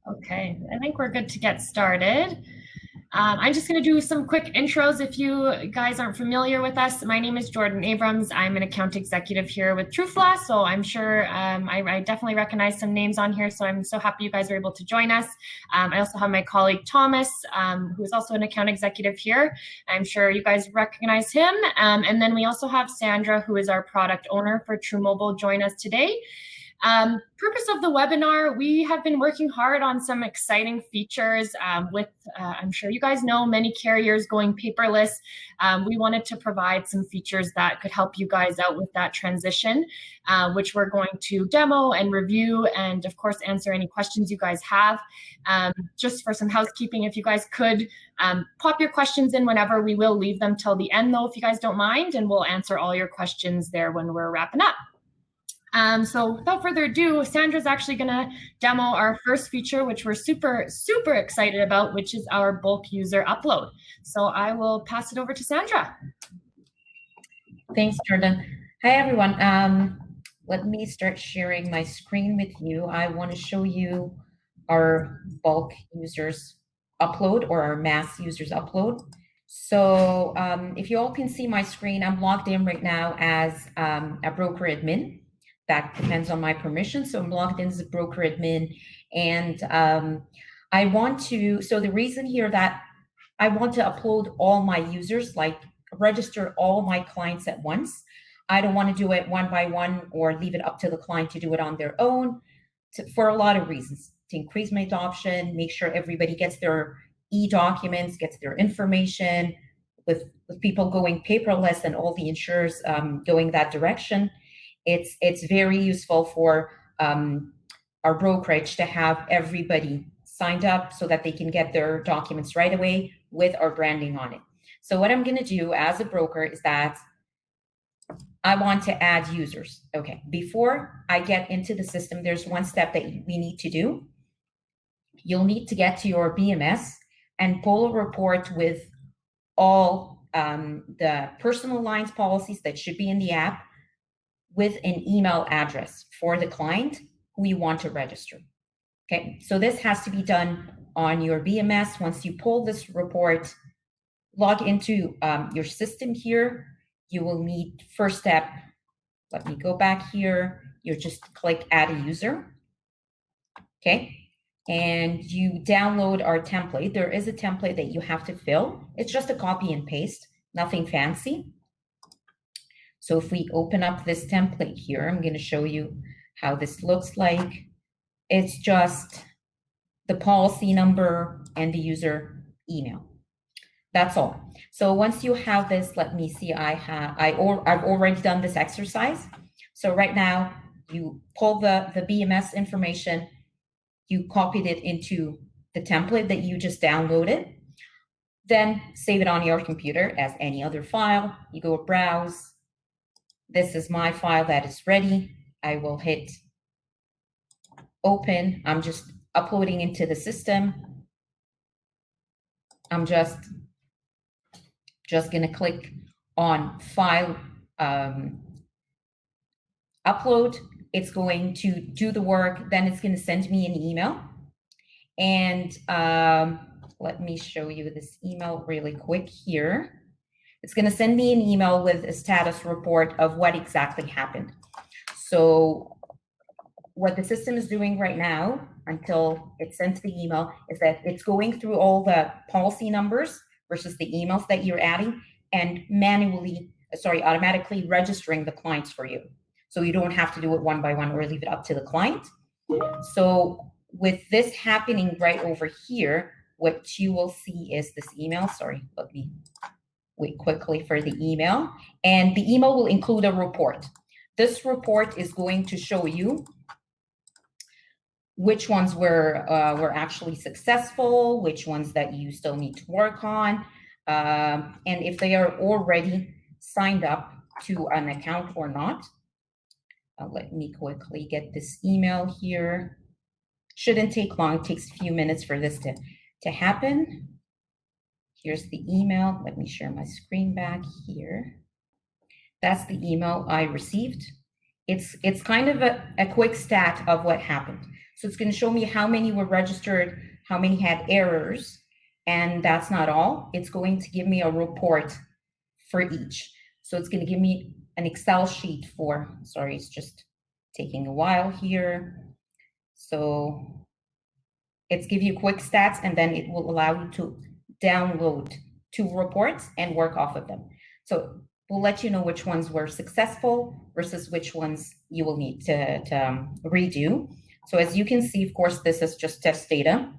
Okay, I think we're good to get started. I'm just going to do some quick intros if you guys aren't familiar with us. My name is Jordan Abrams. I'm an account executive here with truFlash, so I'm sure I definitely recognize some names on here, so I'm so happy you guys are able to join us. I also have my colleague Thomas, who is also an account executive here. I'm sure you guys recognize him. And then we also have Sandra, who is our product owner for truMobile, join us today. Purpose of the webinar, we have been working hard on some exciting features with, I'm sure you guys know, many carriers going paperless. We wanted to provide some features that could help you guys out with that transition, which we're going to demo and review and, of course, answer any questions you guys have. Just for some housekeeping, if you guys could pop your questions in whenever. We will leave them till the end, though, if you guys don't mind, and we'll answer all your questions there when we're wrapping up. So without further ado, Sandra's actually going to demo our first feature, which we're super excited about, which is our bulk user upload. So I will pass it over to Sandra. Thanks, Jordan. Hi, everyone. Let me start sharing my screen with you. I want to show you our bulk users upload, or our mass users upload. So if you all can see my screen, I'm logged in right now as a broker admin. That depends on my permission. So I'm logged in as a broker admin, and I want to, so the reason here that I want to upload all my users, like register all my clients at once. I don't want to do it one by one or leave it up to the client to do it on their own for a lot of reasons. To increase my adoption, make sure everybody gets their e-documents, gets their information, with people going paperless and all the insurers going that direction. It's very useful for our brokerage to have everybody signed up so that they can get their documents right away with our branding on it. So what I'm going to do as a broker is that I want to add users. Okay, before I get into the system, there's one step that we need to do. You'll need to get to your BMS and pull a report with all the personal lines policies that should be in the app, with an email address for the client who you want to register. Okay, so this has to be done on your BMS. Once you pull this report, log into your system here. You will need, first step, let me go back here. You just click add a user. Okay, and you download our template. There is a template that you have to fill. It's just a copy and paste, nothing fancy. So if we open up this template here, I'm going to show you how this looks like. It's just the policy number and the user email. That's all. So once you have this, let me see, I've already done this exercise. So right now you pull the BMS information, you copied it into the template that you just downloaded, then save it on your computer as any other file. You go browse. This is my file that is ready. I will hit open. I'm just uploading into the system. I'm just gonna click on file upload. It's going to do the work. Then it's gonna send me an email. And let me show you this email really quick here. It's going to send me an email with a status report of what exactly happened. So what the system is doing right now, until it sends the email, is that it's going through all the policy numbers versus the emails that you're adding and automatically registering the clients for you. So you don't have to do it one by one or leave it up to the client. So with this happening right over here, what you will see is this email. Sorry, let me wait quickly for the email. And the email will include a report. This report is going to show you which ones were actually successful, which ones that you still need to work on, and if they are already signed up to an account or not. Let me quickly get this email here. Shouldn't take long. It takes a few minutes for this to happen. Here's the email. Let me share my screen back here. That's the email I received. It's kind of a quick stat of what happened. So it's going to show me how many were registered, how many had errors, and that's not all. It's going to give me a report for each. So it's going to give me an Excel sheet for, sorry, it's just taking a while here. So it's give you quick stats, and then it will allow you to download 2 reports and work off of them. So we'll let you know which ones were successful versus which ones you will need to redo. So as you can see, of course, this is just test data.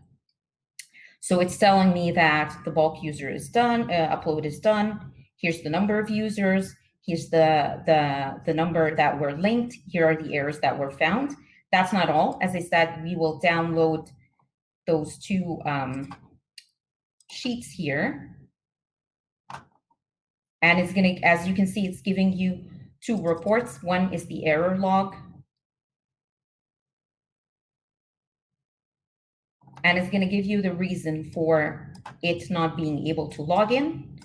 So it's telling me that the bulk user is done, upload is done. Here's the number of users. Here's the number that were linked. Here are the errors that were found. That's not all. As I said, we will download those 2 sheets here. And it's going to, as you can see, it's giving you 2 reports. One is the error log. And it's going to give you the reason for it not being able to log in,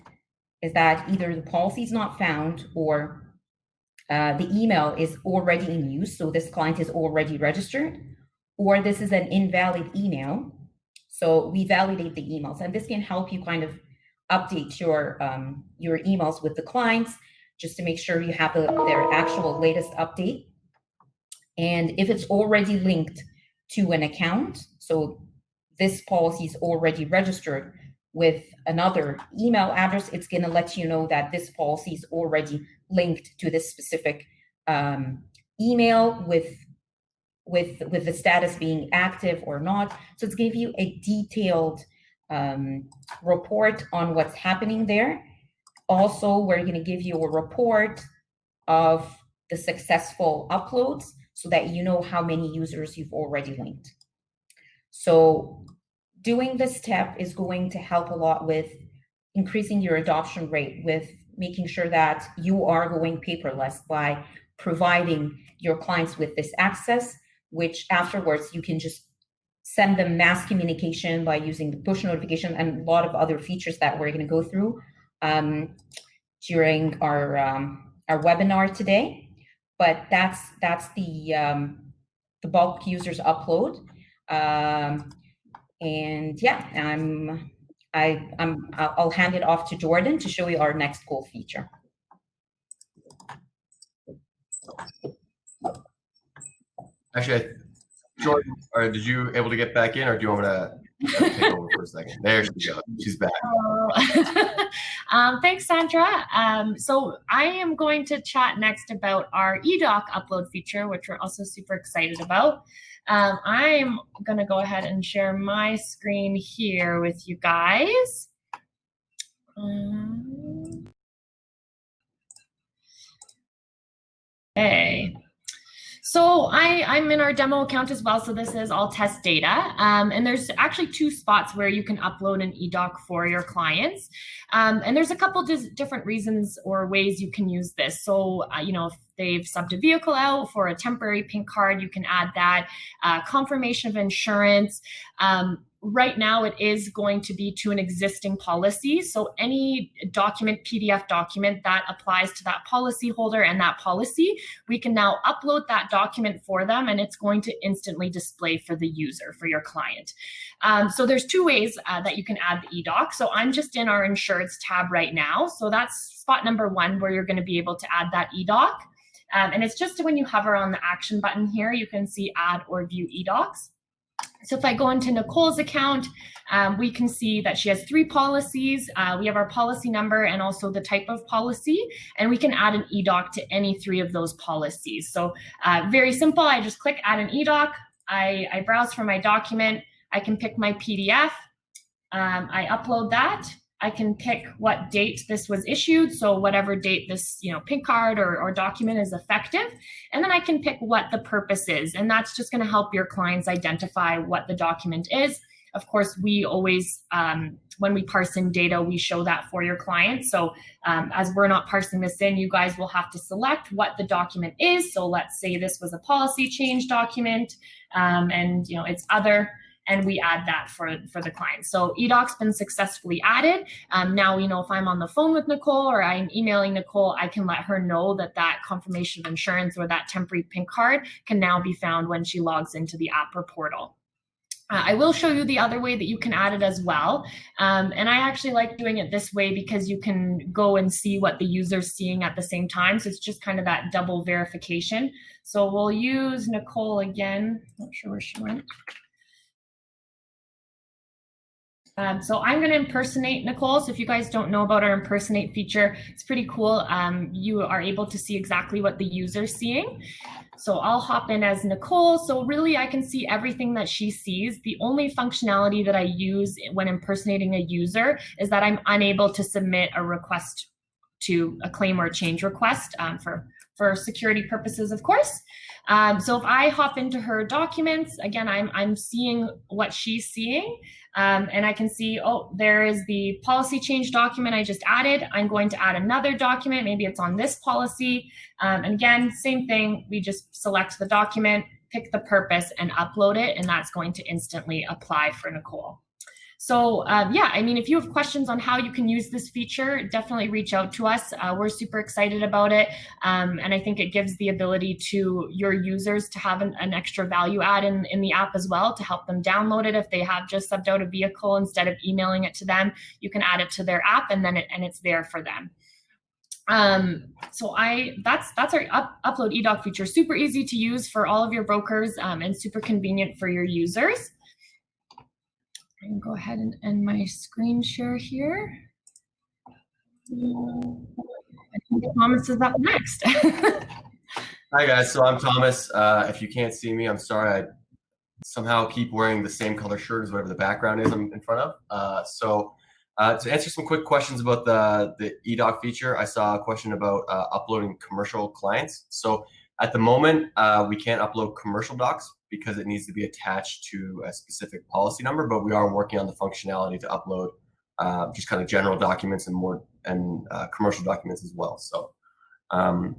is that either the policy is not found or the email is already in use. So this client is already registered, or this is an invalid email. So we validate the emails, and this can help you kind of update your emails with the clients just to make sure you have their actual latest update. And if it's already linked to an account, so this policy is already registered with another email address, it's going to let you know that this policy is already linked to this specific email with the status being active or not. So it's give you a detailed report on what's happening there. Also, we're going to give you a report of the successful uploads so that you know how many users you've already linked. So doing this step is going to help a lot with increasing your adoption rate, with making sure that you are going paperless by providing your clients with this access, which afterwards you can just send them mass communication by using the push notification and a lot of other features that we're going to go through during our webinar today. But that's the bulk users upload. And yeah, I'll hand it off to Jordan to show you our next cool feature. Actually, Jordan, did you able to get back in, or do you want me to take over for a second? There she goes. She's back. Thanks, Sandra. So I am going to chat next about our Edoc Upload feature, which we're also super excited about. I'm going to go ahead and share my screen here with you guys. Okay. So I'm in our demo account as well, so this is all test data. And there's actually 2 spots where you can upload an eDoc for your clients. And there's a couple different reasons or ways you can use this. So, if they've subbed a vehicle out for a temporary pink card, you can add that. Confirmation of insurance. Right now, it is going to be to an existing policy. So any document, PDF document that applies to that policy holder and that policy, we can now upload that document for them, and it's going to instantly display for the user, for your client. So there's 2 ways that you can add the eDoc. So I'm just in our insureds tab right now. So that's spot number 1 where you're going to be able to add that eDoc. And it's just when you hover on the action button here, you can see add or view eDocs. So if I go into Nicole's account, we can see that she has 3 policies. We have our policy number and also the type of policy, and we can add an eDoc to any 3 of those policies. So very simple. I just click add an eDoc. I browse for my document. I can pick my PDF. I upload that. I can pick what date this was issued, so whatever date this pink card or document is effective, and then I can pick what the purpose is, and that's just going to help your clients identify what the document is. Of course, we always, when we parse in data, we show that for your clients. So as we're not parsing this in, you guys will have to select what the document is. So let's say this was a policy change document, and it's other. and we add that for the client. So Edoc's been successfully added. Now we know if I'm on the phone with Nicole or I'm emailing Nicole, I can let her know that that confirmation of insurance or that temporary pink card can now be found when she logs into the app or portal. I will show you the other way that you can add it as well. And I actually like doing it this way because you can go and see what the user's seeing at the same time. So it's just kind of that double verification. So we'll use Nicole again. Not sure where she went. So I'm going to impersonate Nicole. So if you guys don't know about our impersonate feature, it's pretty cool. You are able to see exactly what the user's seeing. So I'll hop in as Nicole. So really I can see everything that she sees. The only functionality that I use when impersonating a user is that I'm unable to submit a request to a claim or change request for security purposes, of course. So if I hop into her documents, again, I'm seeing what she's seeing. And I can see, oh, there is the policy change document I just added. I'm going to add another document. Maybe it's on this policy. And again, same thing. We just select the document, pick the purpose, and upload it. And that's going to instantly apply for Nicole. So yeah, I mean, if you have questions on how you can use this feature, definitely reach out to us. We're super excited about it. And I think it gives the ability to your users to have an extra value add in the app as well, to help them download it if they have just subbed out a vehicle. Instead of emailing it to them, you can add it to their app and then it's there for them. So that's our upload Edoc feature. Super easy to use for all of your brokers and super convenient for your users. I can go ahead and end my screen share here. I think Thomas is up next. Hi guys, so I'm Thomas. If you can't see me, I'm sorry. I somehow keep wearing the same color shirt as whatever the background is I'm in front of. To answer some quick questions about the Edoc feature, I saw a question about uploading commercial clients. So at the moment, we can't upload commercial docs because it needs to be attached to a specific policy number, but we are working on the functionality to upload just kind of general documents and commercial documents as well. So, and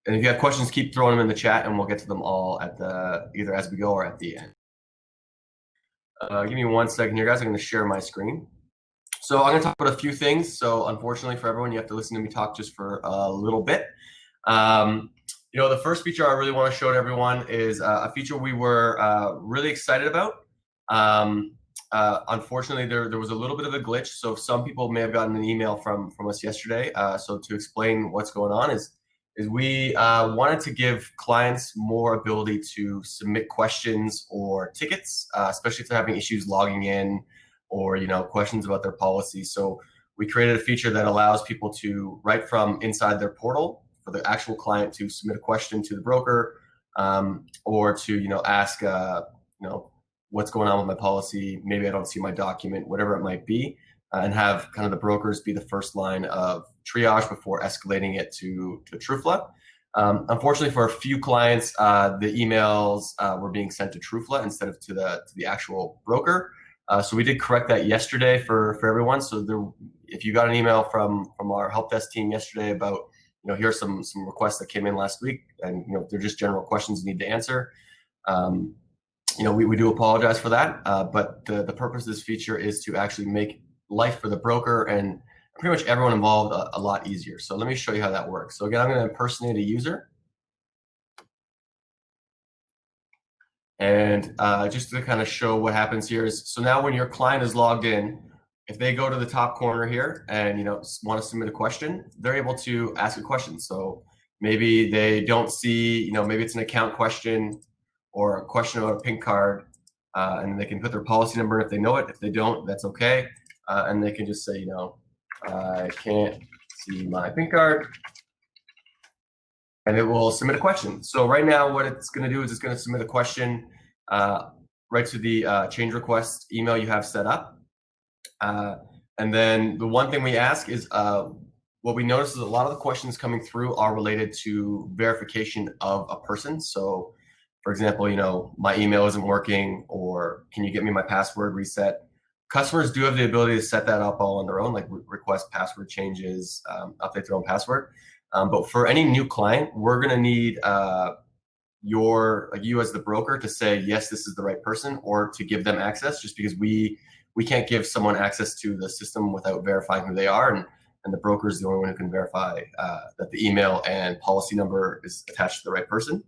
if you have questions, keep throwing them in the chat and we'll get to them all at either as we go or at the end. Give me 1 second here, guys. I'm going to share my screen. So I'm going to talk about a few things. So unfortunately for everyone, you have to listen to me talk just for a little bit. You know, the first feature I really want to show to everyone is a feature we were really excited about. Unfortunately, there was a little bit of a glitch. So some people may have gotten an email from us yesterday. So to explain what's going on is we wanted to give clients more ability to submit questions or tickets, especially if they're having issues logging in or, you know, questions about their policy. So we created a feature that allows people to, right from inside their portal, for the actual client to submit a question to the broker, or to, you know, ask, you know, what's going on with my policy? Maybe I don't see my document, whatever it might be, and have kind of the brokers be the first line of triage before escalating it to truFla. Unfortunately, for a few clients, the emails were being sent to truFla instead of to the actual broker. So we did correct that yesterday for everyone. So if you got an email from our help desk team yesterday about, you know, here are some requests that came in last week, and, you know, they're just general questions you need to answer. You know, we do apologize for that, but the purpose of this feature is to actually make life for the broker and pretty much everyone involved a lot easier. So let me show you how that works. So again, I'm going to impersonate a user. And just to kind of show what happens here is, so now when your client is logged in, if they go to the top corner here and, you know, want to submit a question, they're able to ask a question. So maybe they don't see, you know, maybe it's an account question or a question about a pink card, and they can put their policy number if they know it. If they don't, that's okay. And they can just say, you know, I can't see my pink card, and it will submit a question. So right now what it's going to do is it's going to submit a question right to the change request email you have set up. And then the one thing we ask is, what we notice is a lot of the questions coming through are related to verification of a person. So for example, you know, my email isn't working, or can you get me my password reset? Customers do have the ability to set that up all on their own, like request password changes, update their own password. But for any new client, we're going to need you as the broker to say, yes, this is the right person, or to give them access, just because we can't give someone access to the system without verifying who they are. And the broker is the only one who can verify that the email and policy number is attached to the right person.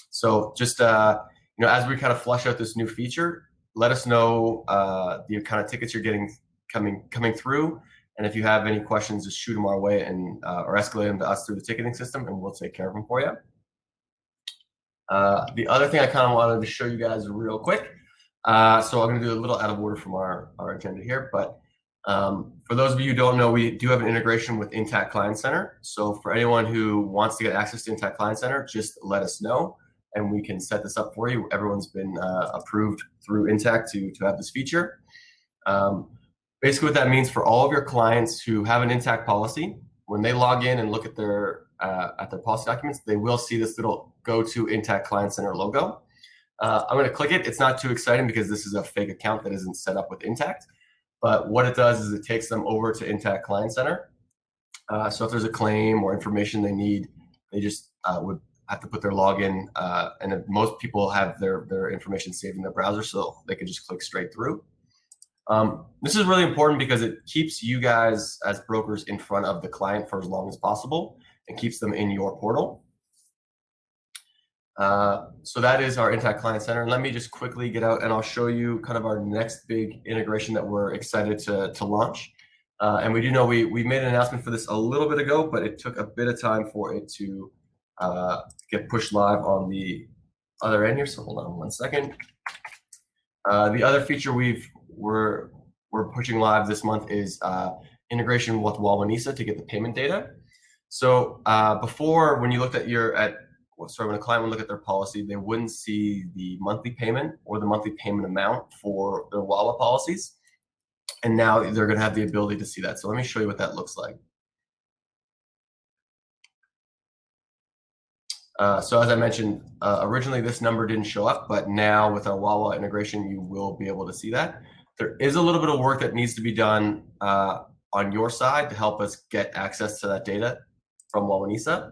So just, as we kind of flush out this new feature, let us know the kind of tickets you're getting coming through. And if you have any questions, just shoot them our way and or escalate them to us through the ticketing system, and we'll take care of them for you. The other thing I kind of wanted to show you guys real quick. So I'm going to do a little out of order from our agenda here, but for those of you who don't know, we do have an integration with Intact Client Center. So for anyone who wants to get access to Intact Client Center, just let us know, and we can set this up for you. Everyone's been approved through Intact to have this feature. Basically, what that means for all of your clients who have an Intact policy, when they log in and look at their policy documents, they will see this little Go to Intact Client Center logo. I'm going to click it. It's not too exciting because this is a fake account that isn't set up with Intact. But what it does is it takes them over to Intact Client Center. So if there's a claim or information they need, they just would have to put their login. And most people have their information saved in their browser, so they can just click straight through. This is really important because it keeps you guys as brokers in front of the client for as long as possible and keeps them in your portal. So that is our Intact Client Center. And let me just quickly get out and I'll show you kind of our next big integration that we're excited to launch. And we do know we made an announcement for this a little bit ago, but it took a bit of time for it to get pushed live on the other end here. So hold on one second. The other feature we're pushing live this month is integration with Wawanisa to get the payment data. So before, when you looked at when a client would look at their policy, they wouldn't see the monthly payment or the monthly payment amount for their WAWA policies. And now they're going to have the ability to see that. So let me show you what that looks like. So as I mentioned, originally this number didn't show up, but now with our WAWA integration, you will be able to see that. There is a little bit of work that needs to be done on your side to help us get access to that data from Wawanisa.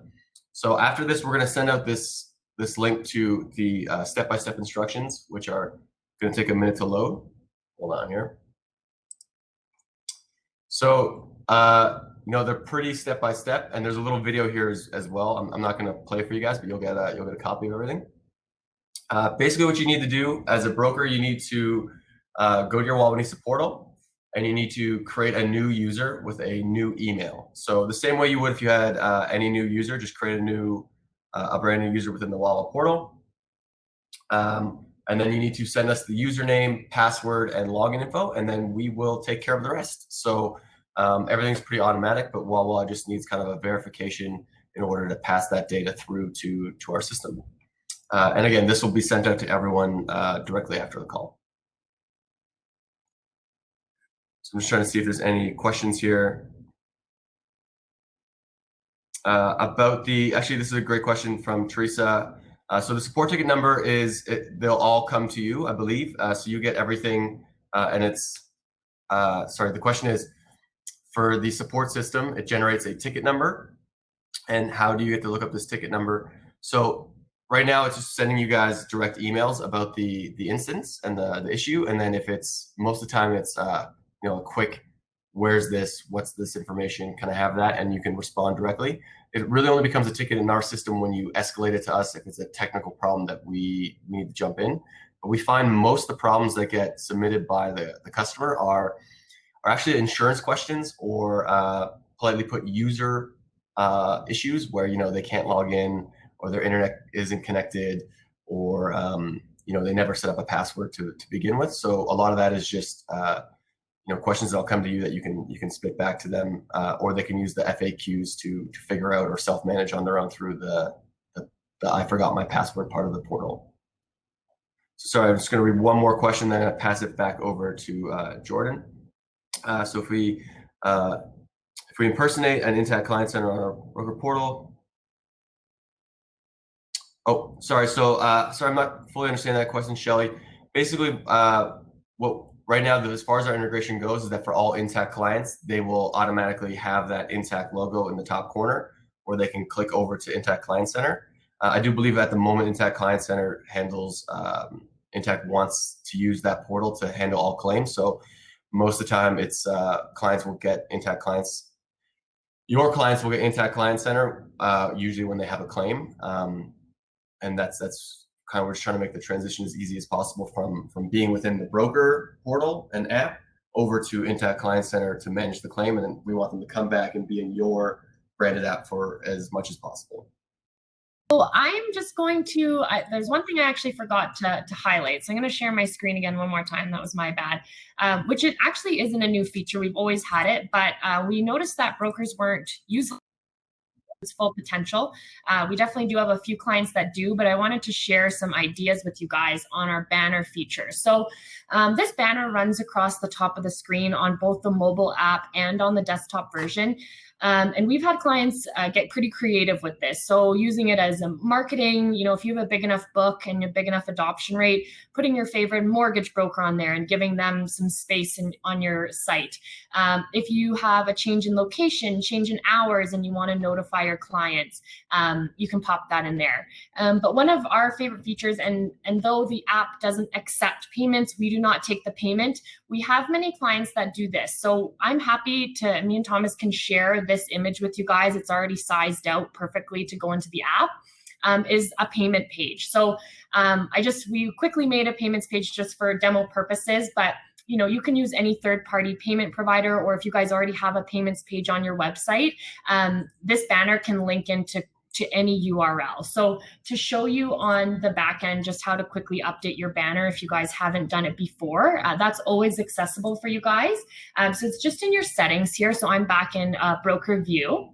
So after this, we're going to send out this link to the step-by-step instructions, which are going to take a minute to load. Hold on here. So they're pretty step-by-step, and there's a little video here as well. I'm not going to play for you guys, but you'll get a copy of everything. Basically, what you need to do as a broker, you need to go to your Wawanisa portal, and you need to create a new user with a new email. So the same way you would if you had any new user, just create a brand new user within the WAWA portal. And then you need to send us the username, password, and login info, and then we will take care of the rest. So everything's pretty automatic, but WAWA just needs kind of a verification in order to pass that data through to our system. And again, this will be sent out to everyone directly after the call. So I'm just trying to see if there's any questions here about actually, this is a great question from Teresa. So the support ticket number they'll all come to you, I believe. So you get everything, and it's, sorry, the question is, for the support system, it generates a ticket number. And how do you get to look up this ticket number? So right now, it's just sending you guys direct emails about the instance and the issue. And then if it's, most of the time, it's a quick, where's this, what's this information, can I have that? And you can respond directly. It really only becomes a ticket in our system when you escalate it to us if it's a technical problem that we need to jump in. But we find most of the problems that get submitted by the customer are actually insurance questions or politely put user issues where they can't log in or their internet isn't connected or they never set up a password to begin with. So a lot of that is just questions that'll come to you that you can spit back to them, or they can use the FAQs to figure out or self-manage on their own through the I forgot my password part of the portal. So sorry, I'm just going to read one more question, then I'm going to pass it back over to Jordan. So if we impersonate an Intact Client Center on our broker portal. Oh, sorry. So sorry, I'm not fully understanding that question, Shelly. Basically, right now, as far as our integration goes, is that for all Intact clients, they will automatically have that Intact logo in the top corner, where they can click over to Intact Client Center. I do believe at the moment Intact Client Center handles, Intact wants to use that portal to handle all claims. So most of the time it's clients will get Intact Clients. Your clients will get Intact Client Center usually when they have a claim. And that's kind of, we're just trying to make the transition as easy as possible from being within the broker portal and app over to Intact Client Center to manage the claim. And then we want them to come back and be in your branded app for as much as possible. So I'm just going to, there's one thing I actually forgot to highlight. So I'm going to share my screen again one more time. That was my bad, which it actually isn't a new feature. We've always had it, but we noticed that brokers weren't using its full potential. We definitely do have a few clients that do, but I wanted to share some ideas with you guys on our banner feature. So this banner runs across the top of the screen on both the mobile app and on the desktop version. And we've had clients get pretty creative with this. So using it as a marketing, if you have a big enough book and a big enough adoption rate, putting your favorite mortgage broker on there and giving them some space on your site. If you have a change in location, change in hours, and you want to notify your clients, you can pop that in there. But one of our favorite features, and though the app doesn't accept payments, we do not take the payment. We have many clients that do this. So I'm happy to, me and Thomas can share this image with you guys. It's already sized out perfectly to go into the app, is a payment page. So we quickly made a payments page just for demo purposes, but you can use any third-party payment provider, or if you guys already have a payments page on your website, this banner can link into any URL. So to show you on the back end just how to quickly update your banner if you guys haven't done it before, that's always accessible for you guys. So it's just in your settings here. So I'm back in broker view.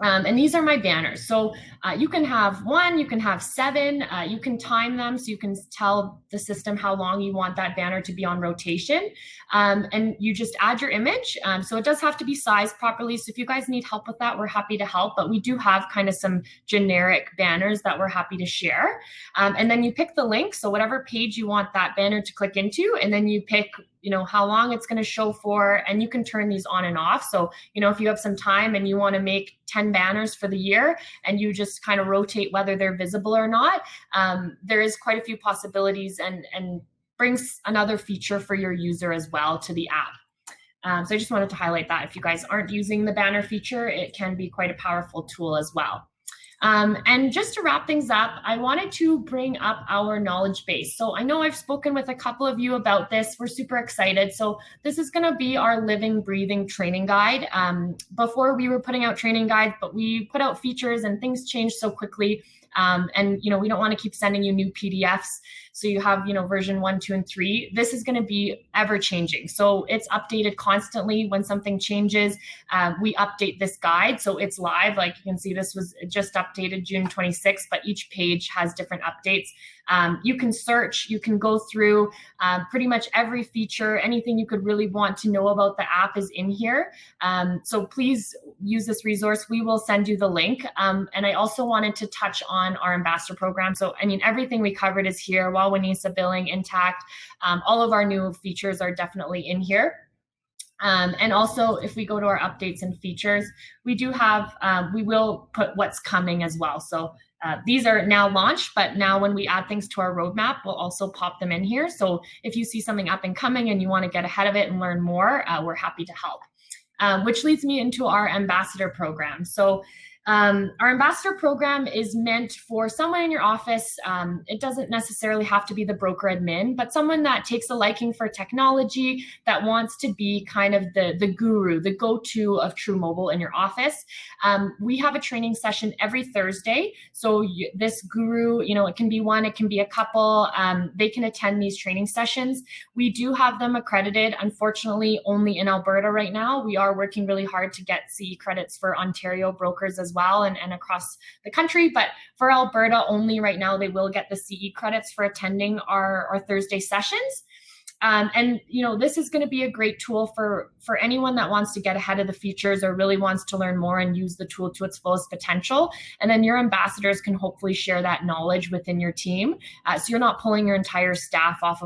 And these are my banners. So you can have 1, you can have 7, you can time them so you can tell the system how long you want that banner to be on rotation. And you just add your image. So it does have to be sized properly. So if you guys need help with that, we're happy to help, but we do have kind of some generic banners that we're happy to share. And then you pick the link. So whatever page you want that banner to click into, and then you pick how long it's going to show for, and you can turn these on and off. So, if you have some time and you want to make 10 banners for the year and you just kind of rotate whether they're visible or not, there is quite a few possibilities and brings another feature for your user as well to the app. So I just wanted to highlight that. If you guys aren't using the banner feature, it can be quite a powerful tool as well. And just to wrap things up, I wanted to bring up our knowledge base. So I know I've spoken with a couple of you about this. We're super excited. So this is going to be our living, breathing training guide. Before we were putting out training guides, but we put out features and things change so quickly. And we don't want to keep sending you new PDFs. So you have, version 1, 2, and 3. This is going to be ever changing. So it's updated constantly. When something changes, we update this guide. So it's live. Like you can see, this was just updated June 26th, but each page has different updates. You can search, you can go through pretty much every feature, anything you could really want to know about the app is in here. So please use this resource. We will send you the link. And I also wanted to touch on our ambassador program. So, everything we covered is here. Wawanesa billing, Intact, all of our new features are definitely in here. And also, if we go to our updates and features, we do have, we will put what's coming as well. So these are now launched, but now when we add things to our roadmap, we'll also pop them in here. So if you see something up and coming and you want to get ahead of it and learn more, we're happy to help. Which leads me into our ambassador program. So our ambassador program is meant for someone in your office. It doesn't necessarily have to be the broker admin, but someone that takes a liking for technology, that wants to be kind of the guru, the go-to of truMobile in your office. We have a training session every Thursday. So this guru, it can be one, it can be a couple. They can attend these training sessions. We do have them accredited, unfortunately, only in Alberta right now. We are working really hard to get CE credits for Ontario brokers as well and across the country. But for Alberta only right now, they will get the CE credits for attending our Thursday sessions. And this is going to be a great tool for anyone that wants to get ahead of the features or really wants to learn more and use the tool to its fullest potential. And then your ambassadors can hopefully share that knowledge within your team, so you're not pulling your entire staff off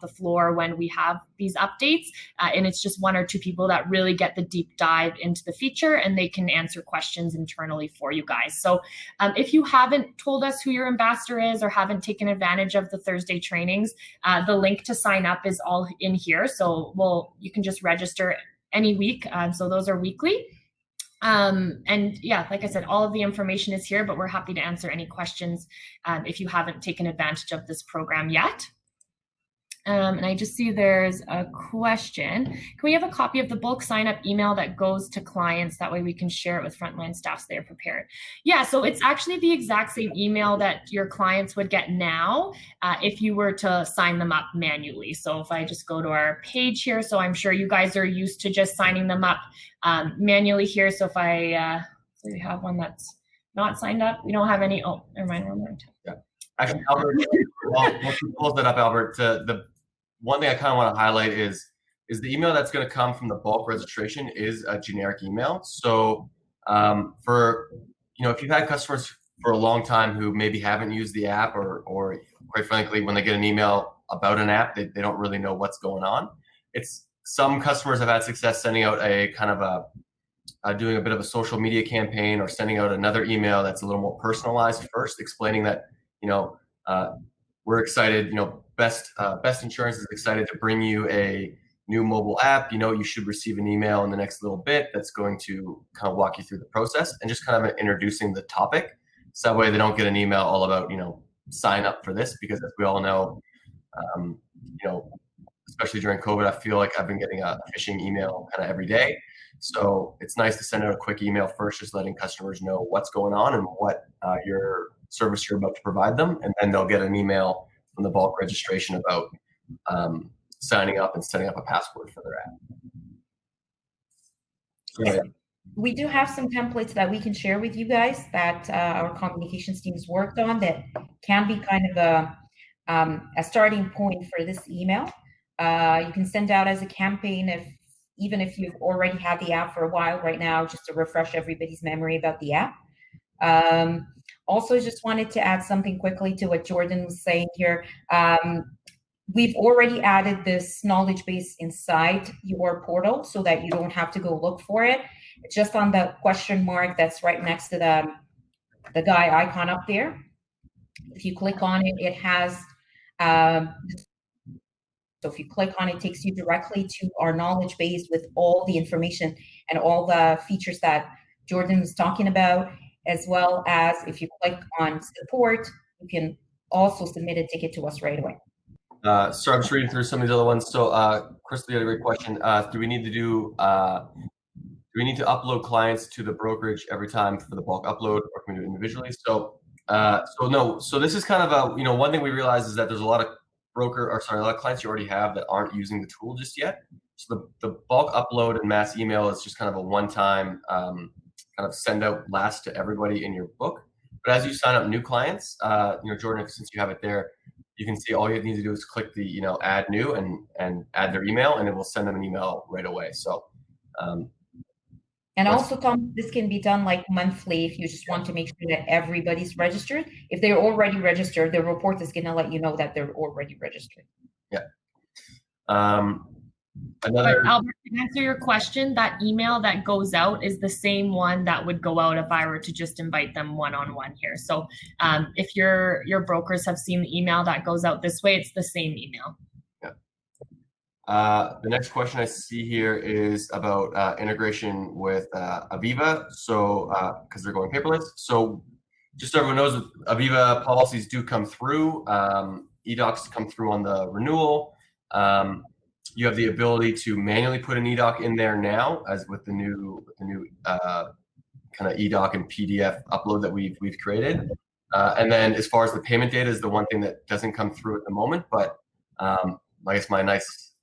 the floor when we have these updates, and it's just one or two people that really get the deep dive into the feature, and they can answer questions internally for you guys. So if you haven't told us who your ambassador is or haven't taken advantage of the Thursday trainings, the link to sign up is all in here. So you can just register any week. So those are weekly. And yeah, like I said, all of the information is here, but we're happy to answer any questions if you haven't taken advantage of this program yet. And I just see there's a question. Can we have a copy of the bulk sign up email that goes to clients? That way we can share it with frontline staff so they're prepared. Yeah, so it's actually the exact same email that your clients would get now if you were to sign them up manually. So if I just go to our page here, so I'm sure you guys are used to just signing them up manually here. So if so we have one that's not signed up, we don't have any, oh, never mind. Yeah. Actually, Albert, once you pull that up, Albert, the one thing I kind of want to highlight is the email that's going to come from the bulk registration is a generic email. So for, if you've had customers for a long time who maybe haven't used the app or quite frankly, when they get an email about an app, they don't really know what's going on. Some customers have had success sending out a kind of doing a bit of a social media campaign or sending out another email that's a little more personalized first, explaining that, we're excited, Best Insurance is excited to bring you a new mobile app. You should receive an email in the next little bit that's going to kind of walk you through the process, and just kind of introducing the topic. So that way they don't get an email all about, sign up for this, because as we all know, especially during COVID, I feel like I've been getting a phishing email kind of every day. So it's nice to send out a quick email first, just letting customers know what's going on and what your service you're about to provide them. And then they'll get an email from the bulk registration about signing up and setting up a password for their app. So, yeah. We do have some templates that we can share with you guys that our communications teams worked on that can be kind of a starting point for this email. You can send out as a campaign even if you've already had the app for a while right now, just to refresh everybody's memory about the app. Also, just wanted to add something quickly to what Jordan was saying here. We've already added this knowledge base inside your portal so that you don't have to go look for it. Just on the question mark that's right next to the guy icon up there. If you click on it, it has, so if you click on it, it takes you directly to our knowledge base with all the information and all the features that Jordan was talking about, as well as if you click on support, you can also submit a ticket to us right away. So I'm just reading through some of these other ones. So Crystal, you had a great question. Do we need to upload clients to the brokerage every time for the bulk upload, or can we do it individually? So no. So this is kind of a, one thing we realize is that there's a lot of a lot of clients you already have that aren't using the tool just yet. So the bulk upload and mass email is just kind of a one-time kind of send out blast to everybody in your book. But as you sign up new clients, Jordan, since you have it there, you can see all you need to do is click the add new and add their email, and it will send them an email right away. So and also, Tom, this can be done like monthly if you just want to make sure that everybody's registered. If they're already registered, the report is going to let you know that they're already registered. Yeah. But Albert, to answer your question, that email that goes out is the same one that would go out if I were to just invite them one-on-one here. So if your brokers have seen the email that goes out this way, it's the same email. Yeah. The next question I see here is about integration with Aviva. So because they're going paperless. So just so everyone knows, Aviva policies do come through. Edocs come through on the renewal. You have the ability to manually put an Edoc in there now, as with the new kind of Edoc and PDF upload that we've created. And then as far as the payment data is the one thing that doesn't come through at the moment. But I guess my nice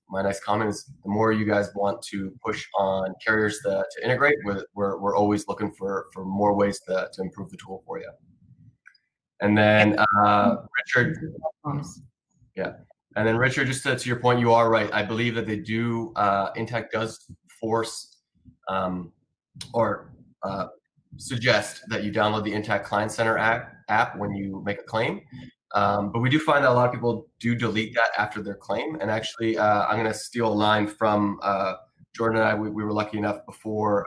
comment is the more you guys want to push on carriers to integrate, we're always looking for more ways to improve the tool for you. And then Richard. Yeah. And then Richard, just to your point, you are right. I believe that they do, Intact does force or suggest that you download the Intact Client Center app when you make a claim. But we do find that a lot of people do delete that after their claim. And actually, I'm going to steal a line from Jordan and I. We were lucky enough before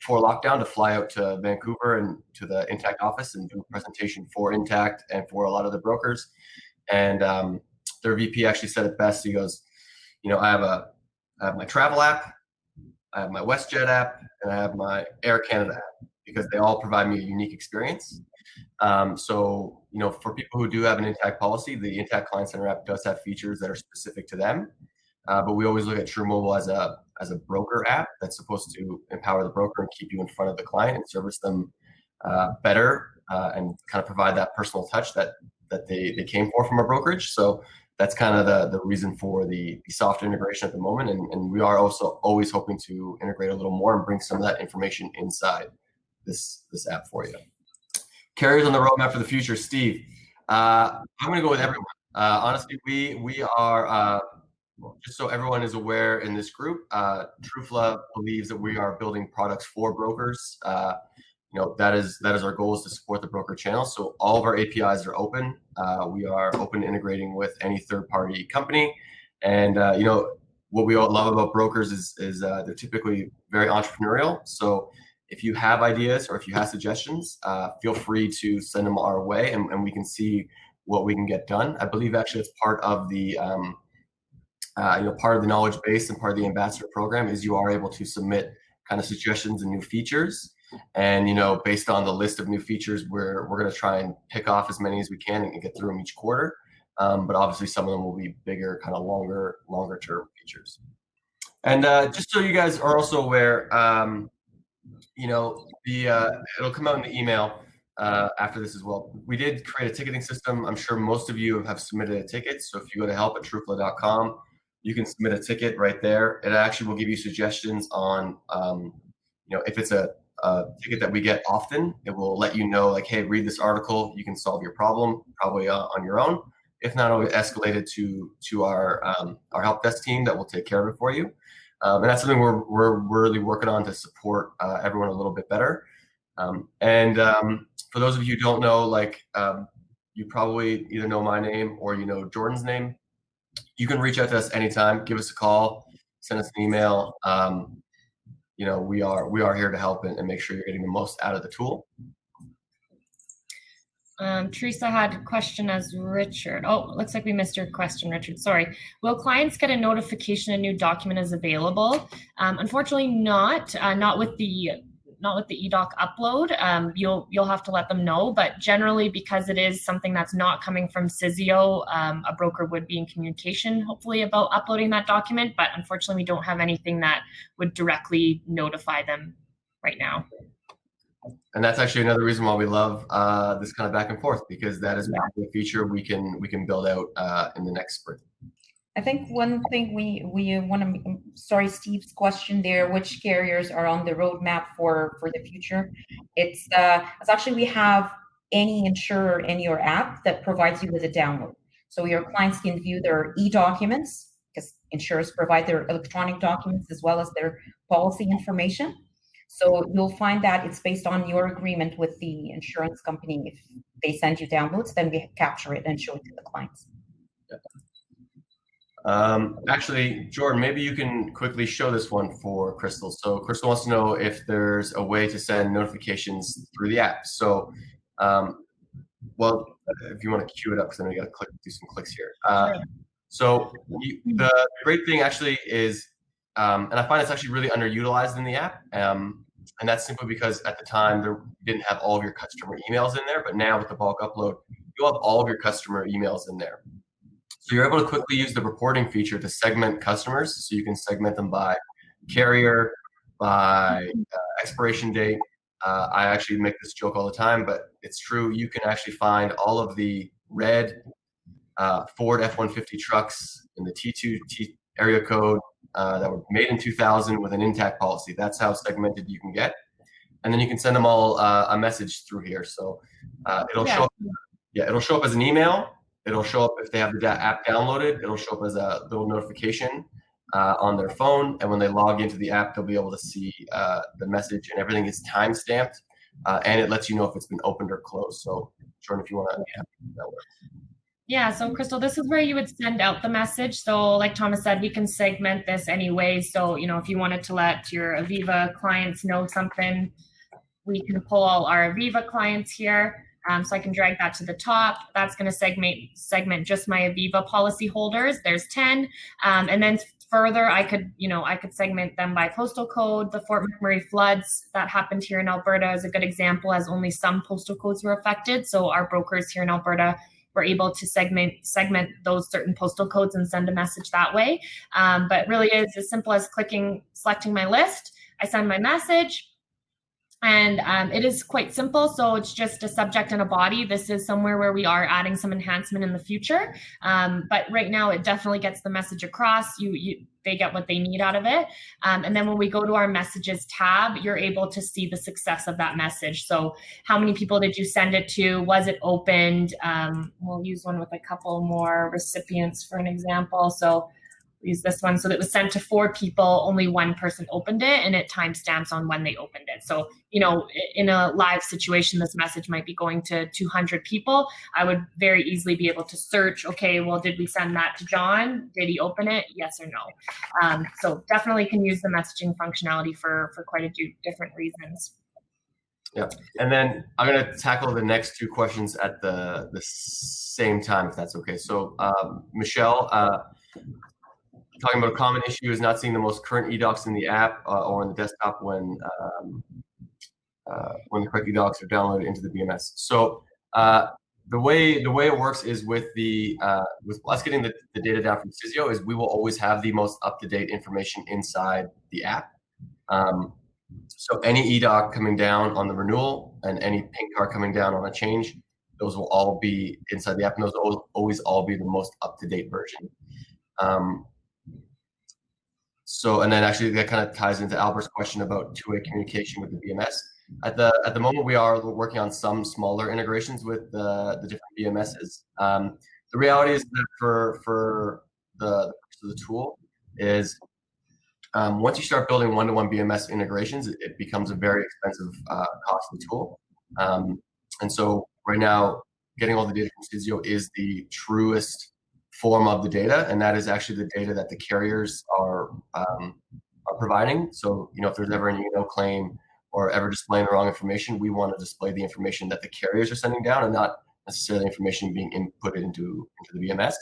lockdown to fly out to Vancouver and to the Intact office and do a presentation for Intact and for a lot of the brokers. And their VP actually said it best. He goes, I have my travel app, I have my WestJet app, and I have my Air Canada app, because they all provide me a unique experience. So, for people who do have an Intact policy, the Intact Client Center app does have features that are specific to them. But we always look at truMobile as a broker app that's supposed to empower the broker and keep you in front of the client and service them better and kind of provide that personal touch that they came for from a brokerage. So that's kind of the reason for the soft integration at the moment. And we are also always hoping to integrate a little more and bring some of that information inside this app for you. Carriers on the roadmap for the future, Steve. I'm going to go with everyone. Honestly, we are, just so everyone is aware in this group, truFla believes that we are building products for brokers. That is our goal, is to support the broker channel. So all of our APIs are open. We are open to integrating with any third-party company. And what we all love about brokers is they're typically very entrepreneurial. So if you have ideas or if you have suggestions, feel free to send them our way, and we can see what we can get done. I believe actually it's part of the part of the knowledge base and part of the ambassador program is you are able to submit kind of suggestions and new features. And based on the list of new features, we're going to try and pick off as many as we can and get through them each quarter. But obviously, some of them will be bigger, kind of longer term features. And just so you guys are also aware, it'll come out in the email after this as well. We did create a ticketing system. I'm sure most of you have submitted a ticket. So if you go to help@trufla.com, you can submit a ticket right there. It actually will give you suggestions on, if it's a ticket that we get often, it will let you know, like, hey, read this article. You can solve your problem probably on your own. If not, it'll escalate it to our help desk team that will take care of it for you. And that's something we're really working on to support everyone a little bit better. For those of you who don't know, you probably either know my name or Jordan's name. You can reach out to us anytime. Give us a call, send us an email. We are here to help and make sure you're getting the most out of the tool. Teresa had a question as Richard. Oh, looks like we missed your question, Richard. Sorry. Will clients get a notification a new document is available? Unfortunately, not with the Edoc Upload. You'll have to let them know, but generally, because it is something that's not coming from Cizio, a broker would be in communication, hopefully, about uploading that document. But unfortunately, we don't have anything that would directly notify them right now. And that's actually another reason why we love this kind of back and forth, because that is a feature we can build out in the next sprint. I think one thing we want to, sorry, Steve's question there, which carriers are on the roadmap for the future? It's actually, we have any insurer in your app that provides you with a download. So your clients can view their e-documents, because insurers provide their electronic documents as well as their policy information. So you'll find that it's based on your agreement with the insurance company. If they send you downloads, then we capture it and show it to the clients. Actually, Jordan, maybe you can quickly show this one for Crystal. So Crystal wants to know if there's a way to send notifications through the app. So, well, if you want to queue it up, because then we got to do some clicks here. So the great thing actually is, and I find it's actually really underutilized in the app. And that's simply because at the time you didn't have all of your customer emails in there, but now with the bulk upload, you'll have all of your customer emails in there. So you're able to quickly use the reporting feature to segment customers. So you can segment them by carrier, by expiration date. I actually make this joke all the time, but it's true. You can actually find all of the red Ford F-150 trucks in the T2 area code that were made in 2000 with an Intact policy. That's how segmented you can get. And then you can send them all a message through here. So it'll show up, it'll show up as an email. it'll show up if they have the app downloaded. It'll show up as a little notification on their phone, and when they log into the app, they'll be able to see the message, and everything is time stamped, and it lets you know if it's been opened or closed. So, Jordan, if you want to, that works. Yeah, so Crystal, this is where you would send out the message. So like Thomas said, we can segment this anyway. So, you know, if you wanted to let your Aviva clients know something, we can pull all our Aviva clients here. So I can drag that to the top. That's going to segment just my Aviva policy holders. There's 10. And then further, I could segment them by postal code. The Fort McMurray floods that happened here in Alberta is a good example, as only some postal codes were affected. So our brokers here in Alberta were able to segment those certain postal codes and send a message that way. But really is as simple as selecting my list. I send my message. And it is quite simple. So it's just a subject and a body. This is somewhere where we are adding some enhancement in the future. But right now it definitely gets the message across. They get what they need out of it. And then when we go to our messages tab, you're able to see the success of that message. So how many people did you send it to? Was it opened? We'll use one with a couple more recipients for an example. So use this one. So it was sent to 4 people, only 1 person opened it, and it timestamps on when they opened it. So, you know, in a live situation, this message might be going to 200 people. I would very easily be able to search, okay, well, did we send that to John? Did he open it? Yes or no? So definitely can use the messaging functionality for quite a few different reasons. Yeah, and then I'm going to tackle the next 2 questions at the same time, if that's okay. So, Michelle, talking about a common issue is not seeing the most current eDocs in the app or on the desktop when the correct eDocs are downloaded into the BMS. So the way it works is with us getting the data down from Sysio is we will always have the most up-to-date information inside the app. So any eDoc coming down on the renewal and any pink card coming down on a change, those will all be inside the app, and those will always all be the most up-to-date version. So, and then actually that kind of ties into Albert's question about two-way communication with the BMS. At the moment, we are working on some smaller integrations with the different BMSs. The reality is that for the tool is once you start building one-to-one BMS integrations, it becomes a very expensive, costly tool. And so right now, getting all the data from Sysio is the truest form of the data, and that is actually the data that the carriers are providing. So, you know, if there's ever an email claim or ever displaying the wrong information, we want to display the information that the carriers are sending down and not necessarily information being inputted into the BMS.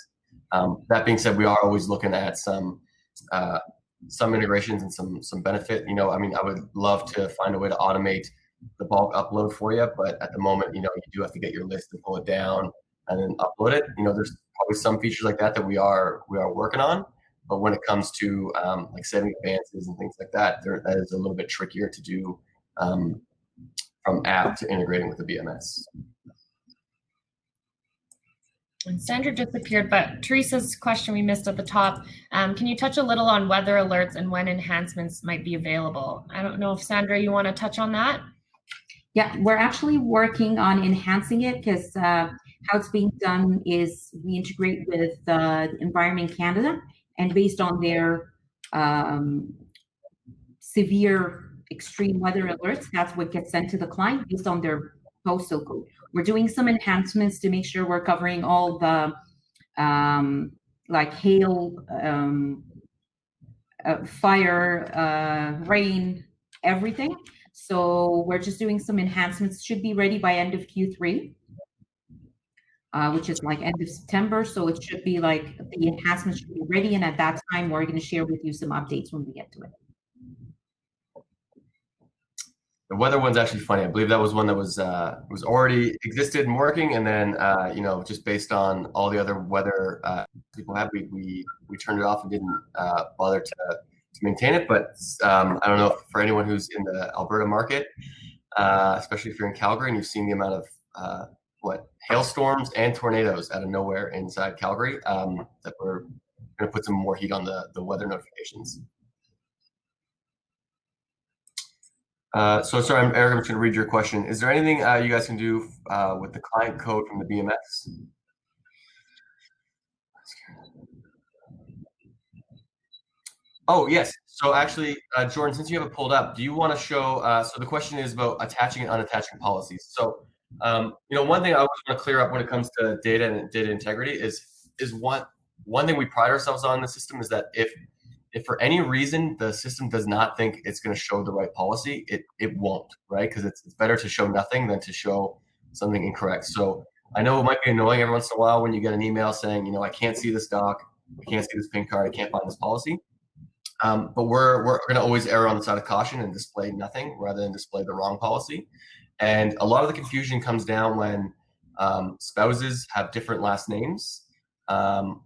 That being said, we are always looking at some integrations and some benefit. You know, I mean, I would love to find a way to automate the bulk upload for you, but at the moment, you know, you do have to get your list and pull it down and then upload it. You know, there's probably some features like that we are working on, but when it comes to like setting advances and things like that, that is a little bit trickier to do from app to integrating with the BMS. And Sandra just appeared, but Teresa's question we missed at the top. Can you touch a little on weather alerts and when enhancements might be available? I don't know if Sandra, you want to touch on that? Yeah, we're actually working on enhancing it because how it's being done is we integrate with the Environment Canada, and based on their severe extreme weather alerts, that's what gets sent to the client based on their postal code. We're doing some enhancements to make sure we're covering all the like hail, fire, rain, everything. So we're just doing some enhancements. Should be ready by end of Q3, which is like end of September. So it should be like the enhancements should be ready. And at that time, we're going to share with you some updates when we get to it. The weather one's actually funny. I believe that was one that was already existed and working, and then you know, just based on all the other weather people have, we turned it off and didn't bother to maintain it. But I don't know if for anyone who's in the Alberta market, especially if you're in Calgary and you've seen the amount of hailstorms and tornadoes out of nowhere inside Calgary, that we're going to put some more heat on the weather notifications. So sorry, Eric, I'm just going to read your question. Is there anything you guys can do with the client code from the BMS? Oh, yes. So actually, Jordan, since you have it pulled up, do you want to show, so the question is about attaching and unattaching policies. So, one thing I always want to clear up when it comes to data and data integrity is one thing we pride ourselves on in the system is that if for any reason the system does not think it's going to show the right policy, it won't, right? Because it's better to show nothing than to show something incorrect. So I know it might be annoying every once in a while when you get an email saying, I can't see this doc, I can't see this pin card, I can't find this policy. But we're going to always err on the side of caution and display nothing rather than display the wrong policy. And a lot of the confusion comes down when spouses have different last names,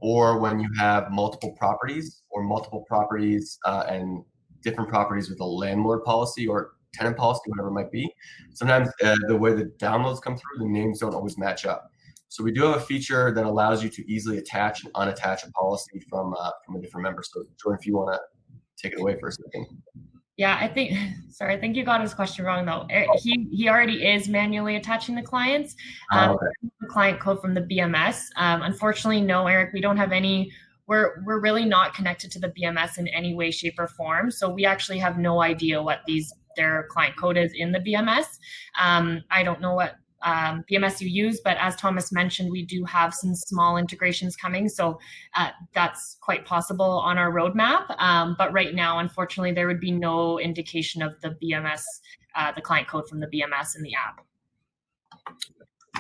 or when you have multiple properties and different properties with a landlord policy or tenant policy, whatever it might be. Sometimes the way the downloads come through, the names don't always match up. So we do have a feature that allows you to easily attach and unattach a policy from a different member. So Jordan, if you want to take it away for a second. Yeah, I think you got his question wrong though. He already is manually attaching the clients, the client code from the BMS. Unfortunately, no, Eric, we don't have any. We're really not connected to the BMS in any way, shape, or form. So we actually have no idea what their client code is in the BMS. I don't know what BMS you use, but as Thomas mentioned, we do have some small integrations coming. So that's quite possible on our roadmap. But right now, unfortunately, there would be no indication of the BMS, the client code from the BMS in the app.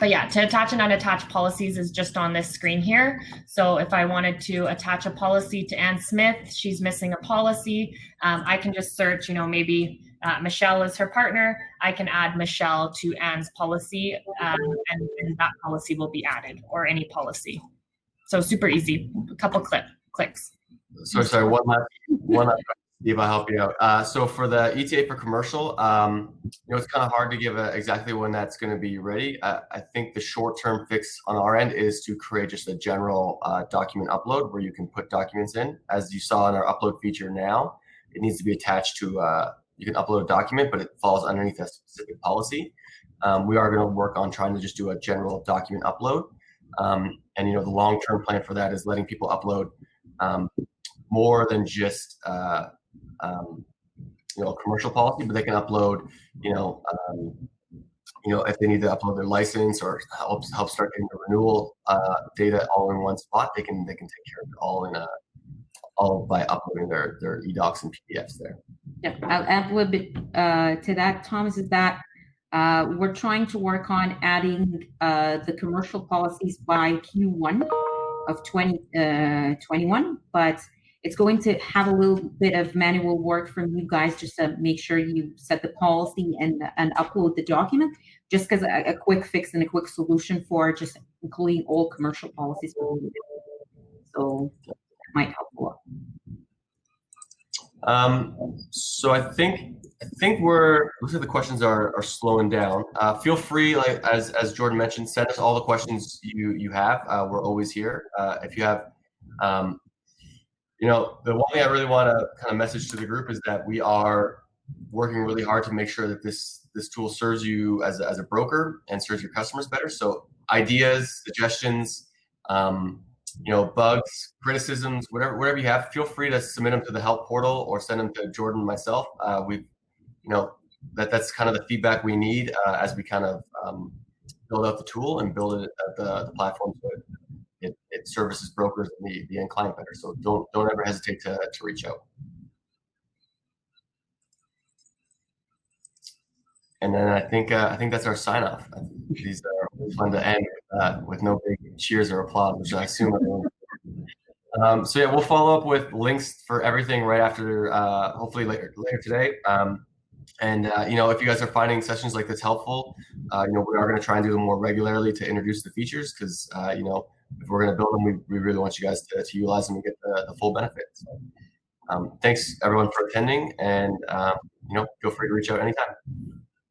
But yeah, to attach and unattach policies is just on this screen here. So if I wanted to attach a policy to Ann Smith, she's missing a policy, I can just search, maybe Michelle is her partner. I can add Michelle to Ann's policy, and that policy will be added, or any policy. So super easy, a couple clicks. Sorry, one last see if I help you out. So for the ETA for commercial, it's kind of hard to give exactly when that's going to be ready. I think the short-term fix on our end is to create just a general document upload where you can put documents in. As you saw in our upload feature now, it needs to be attached to, you can upload a document, but it falls underneath a specific policy. We are going to work on trying to just do a general document upload. And the long-term plan for that is letting people upload more than just commercial policy, but they can upload, if they need to upload their license or help start getting the renewal data all in one spot, they can take care of it all by uploading their edocs and PDFs there. Yeah, I'll add a little bit to that, Thomas, is that we're trying to work on adding the commercial policies by Q1 of 2021, but it's going to have a little bit of manual work from you guys just to make sure you set the policy and upload the document, just because a quick fix and a quick solution for just including all commercial policies. So that might help a lot. So I think looks like the questions are slowing down. Feel free, like as Jordan mentioned, send us all the questions you have. We're always here. If you have, the one thing I really want to kind of message to the group is that we are working really hard to make sure that this tool serves you as a broker and serves your customers better. So ideas, suggestions, bugs, criticisms, whatever you have, feel free to submit them to the help portal or send them to Jordan and myself. That's kind of the feedback we need as we kind of build out the tool and build it at the platform so it services brokers and the end client better. So don't ever hesitate to reach out. And then I think that's our sign off. These are fun to end with no big cheers or applause, which I assume everyone. So yeah, we'll follow up with links for everything right after, hopefully later today. And if you guys are finding sessions like this helpful, we are going to try and do them more regularly to introduce the features because if we're going to build them, we really want you guys to utilize them and get the full benefit. So, thanks everyone for attending, and feel free to reach out anytime.